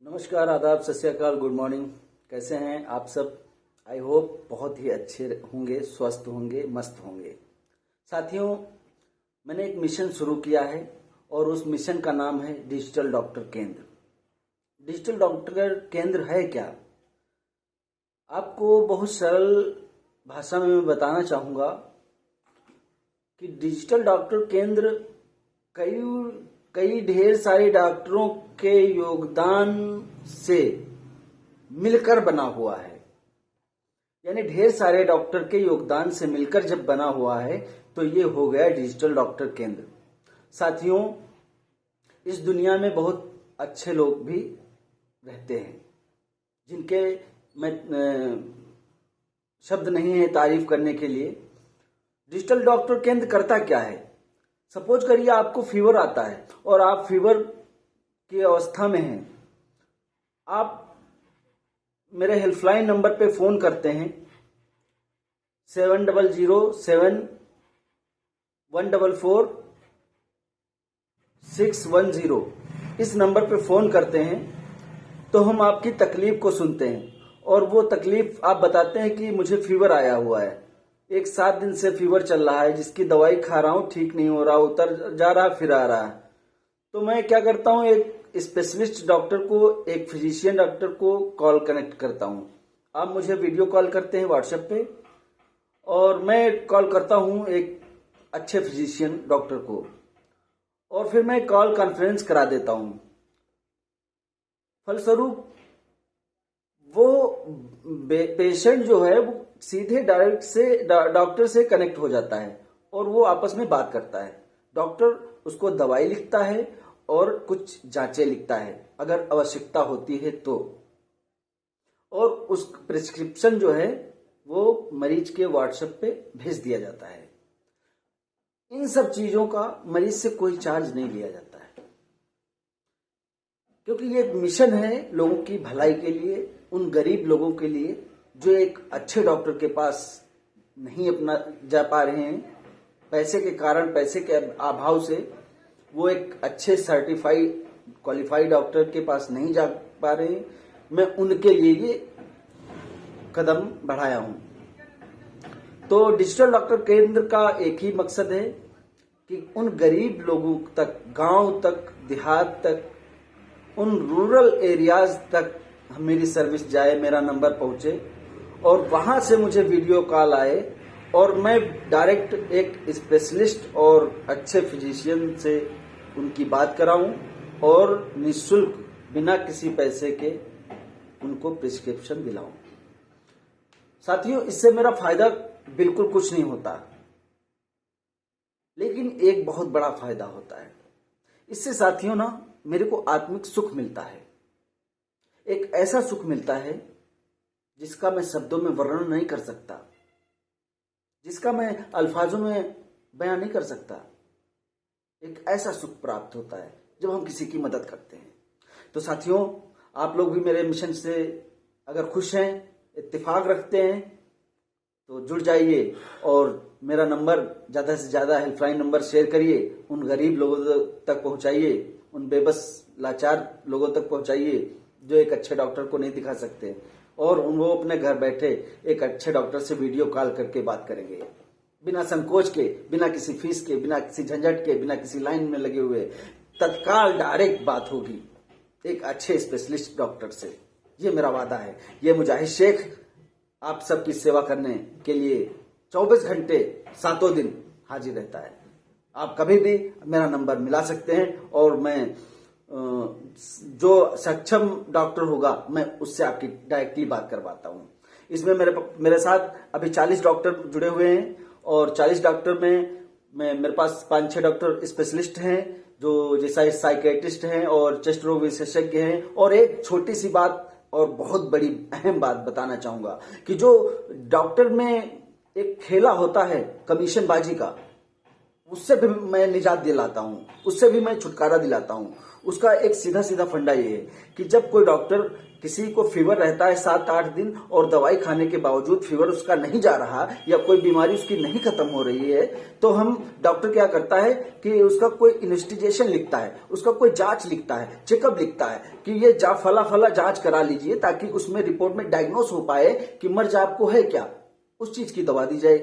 नमस्कार, आदाब, सत श्री अकाल, गुड मॉर्निंग। कैसे हैं आप सब? आई होप बहुत ही अच्छे होंगे, स्वस्थ होंगे, मस्त होंगे। साथियों, मैंने एक मिशन शुरू किया है और उस मिशन का नाम है डिजिटल डॉक्टर केंद्र। डिजिटल डॉक्टर केंद्र है क्या? आपको बहुत सरल भाषा में मैं बताना चाहूँगा कि डिजिटल डॉक्टर केंद्र कई कई ढेर सारे डॉक्टरों के योगदान से मिलकर बना हुआ है। यानी ढेर सारे डॉक्टर के योगदान से मिलकर जब बना हुआ है तो ये हो गया डिजिटल डॉक्टर केंद्र। साथियों, इस दुनिया में बहुत अच्छे लोग भी रहते हैं जिनके मैं शब्द नहीं है तारीफ करने के लिए। डिजिटल डॉक्टर केंद्र करता क्या है? सपोज करिए आपको फीवर आता है और आप फीवर की अवस्था में हैं। आप मेरे हेल्पलाइन नंबर पे फोन करते हैं 7007144610। इस नंबर पे फोन करते हैं तो हम आपकी तकलीफ को सुनते हैं और वो तकलीफ आप बताते हैं कि मुझे फीवर आया हुआ है, 7 दिन से फीवर चल रहा है, जिसकी दवाई खा रहा हूं, ठीक नहीं हो रहा, उतर जा रहा फिर आ रहा है। तो मैं क्या करता हूं, एक स्पेशलिस्ट डॉक्टर को, एक फिजिशियन डॉक्टर को कॉल कनेक्ट करता हूं। आप मुझे वीडियो कॉल करते हैं व्हाट्सएप पे और मैं कॉल करता हूं एक अच्छे फिजिशियन डॉक्टर को और फिर मैं कॉल कॉन्फ्रेंस करा देता हूं। फलस्वरूप वो पेशेंट जो है वो सीधे डायरेक्ट से डॉक्टर से कनेक्ट हो जाता है और वो आपस में बात करता है। डॉक्टर उसको दवाई लिखता है और कुछ जांचें लिखता है अगर आवश्यकता होती है तो, और उस प्रिस्क्रिप्शन जो है वो मरीज के व्हाट्सएप पे भेज दिया जाता है। इन सब चीजों का मरीज से कोई चार्ज नहीं लिया जाता है क्योंकि ये मिशन है लोगों की भलाई के लिए, उन गरीब लोगों के लिए जो एक अच्छे डॉक्टर के पास नहीं अपना जा पा रहे हैं, पैसे के कारण, पैसे के अभाव से वो एक अच्छे सर्टिफाइड क्वालिफाइड डॉक्टर के पास नहीं जा पा रहे हैं। मैं उनके लिए ये कदम बढ़ाया हूं। तो डिजिटल डॉक्टर केंद्र का एक ही मकसद है कि उन गरीब लोगों तक, गांव तक, देहात तक, उन रूरल एरियाज तक मेरी सर्विस जाए, मेरा नंबर पहुंचे और वहां से मुझे वीडियो कॉल आए और मैं डायरेक्ट एक स्पेशलिस्ट और अच्छे फिजिशियन से उनकी बात कराऊं और निःशुल्क बिना किसी पैसे के उनको प्रिस्क्रिप्शन दिलाऊं। साथियों, इससे मेरा फायदा बिल्कुल कुछ नहीं होता, लेकिन एक बहुत बड़ा फायदा होता है। इससे साथियों ना, मेरे को आत्मिक सुख मिलता है। एक ऐसा सुख मिलता है जिसका मैं शब्दों में वर्णन नहीं कर सकता, जिसका मैं अल्फाजों में बयान नहीं कर सकता। एक ऐसा सुख प्राप्त होता है जब हम किसी की मदद करते हैं। तो साथियों, आप लोग भी मेरे मिशन से अगर खुश हैं, इत्तेफाक रखते हैं तो जुड़ जाइए और मेरा नंबर ज़्यादा से ज़्यादा हेल्पलाइन नंबर शेयर करिए, उन गरीब लोगों तक पहुंचाइए, उन बेबस लाचार लोगों तक पहुंचाइए जो एक अच्छे डॉक्टर को नहीं दिखा सकते, और वो अपने घर बैठे एक अच्छे डॉक्टर से वीडियो कॉल करके बात करेंगे बिना संकोच के, बिना किसी फीस के, बिना किसी झंझट के, बिना किसी लाइन में लगे हुए। तत्काल डायरेक्ट बात होगी एक अच्छे स्पेशलिस्ट डॉक्टर से। ये मेरा वादा है। ये मुजाहिद शेख आप सबकी सेवा करने के लिए 24 घंटे 7 दिन हाजिर रहता है। आप कभी भी मेरा नंबर मिला सकते हैं और मैं जो सक्षम डॉक्टर होगा मैं उससे आपकी डायरेक्टली बात करवाता हूं। इसमें मेरे साथ अभी 40 डॉक्टर जुड़े हुए हैं और 40 डॉक्टर में मेरे पास 5-6 डॉक्टर स्पेशलिस्ट हैं जो जैसा साइकेट्रिस्ट हैं और चेस्ट रोग विशेषज्ञ हैं। और एक छोटी सी बात और बहुत बड़ी अहम बात बताना चाहूंगा कि जो डॉक्टर में एक खेला होता है कमीशनबाजी का, उससे भी मैं निजात दिलाता हूं, उससे भी मैं छुटकारा दिलाता हूं। उसका एक सीधा सीधा फंडा ये है कि जब कोई डॉक्टर किसी को फीवर रहता है 7-8 दिन और दवाई खाने के बावजूद फीवर उसका नहीं जा रहा या कोई बीमारी उसकी नहीं खत्म हो रही है, तो हम डॉक्टर क्या करता है कि उसका कोई इन्वेस्टिगेशन लिखता है, उसका कोई जांच लिखता है, चेकअप लिखता है कि ये फला फला जांच करा लीजिए, ताकि उसमें रिपोर्ट में डायग्नोस हो पाए कि मर्ज आपको है क्या, उस चीज की दवा दी जाए।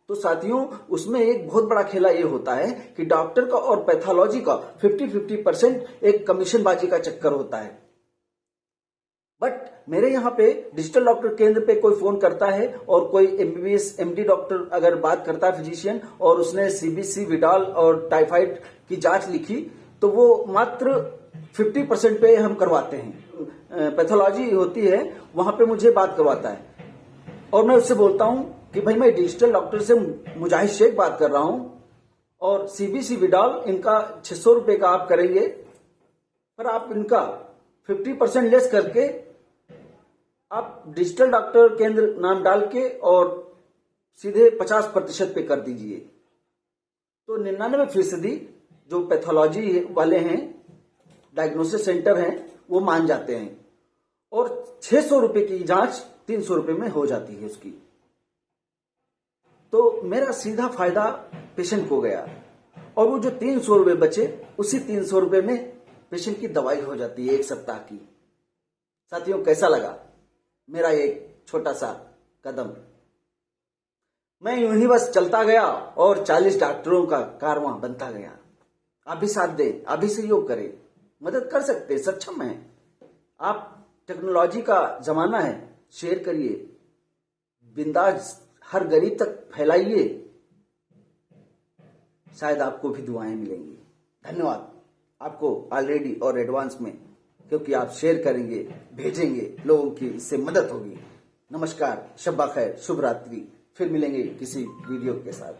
तो साथियों, उसमें एक बहुत बड़ा खेला ये होता है कि डॉक्टर का और पैथोलॉजी का 50-50% एक कमीशनबाजी का चक्कर होता है। बट मेरे यहाँ पे डिजिटल डॉक्टर केंद्र पे कोई फोन करता है और कोई एमबीबीएस एमडी डॉक्टर अगर बात करता है फिजिशियन, और उसने सीबीसी, विडाल और टाइफाइड की जांच लिखी, तो वो मात्र 50% पे हम करवाते हैं। पैथोलॉजी होती है वहां पे मुझे बात करवाता है और मैं उससे बोलता हूं कि भाई मैं डिजिटल डॉक्टर से मुजाहिद शेख बात कर रहा हूं और सीबीसी, विडाल इनका 600 रुपए का आप करेंगे, पर आप इनका 50% लेस करके आप डिजिटल डॉक्टर केंद्र नाम डाल के और सीधे 50% पे कर दीजिए। तो 99% जो पैथोलॉजी वाले हैं, डायग्नोसिस सेंटर हैं, वो मान जाते हैं और 600 रुपए की जांच 300 रुपए में हो जाती है उसकी। तो मेरा सीधा फायदा पेशेंट को गया और वो जो 300 रुपए बचे, उसी 300 रुपए में पेशेंट की दवाई हो जाती है 1 सप्ताह की। साथियों, कैसा लगा मेरा एक छोटा सा कदम? मैं यूं ही बस चलता गया और 40 डॉक्टरों का कारवां बनता गया। आप भी साथ दें, आप भी सहयोग करें, मदद कर सकते, सक्षम हैं आप। टेक्नोलॉजी का जमाना है, शेयर करिए, बिंदास हर गरीब तक फैलाइए, शायद आपको भी दुआएं मिलेंगी। धन्यवाद आपको ऑलरेडी और एडवांस में, क्योंकि आप शेयर करेंगे, भेजेंगे, लोगों की इससे मदद होगी। नमस्कार, शब्बा खैर, शुभ रात्रि। फिर मिलेंगे किसी वीडियो के साथ।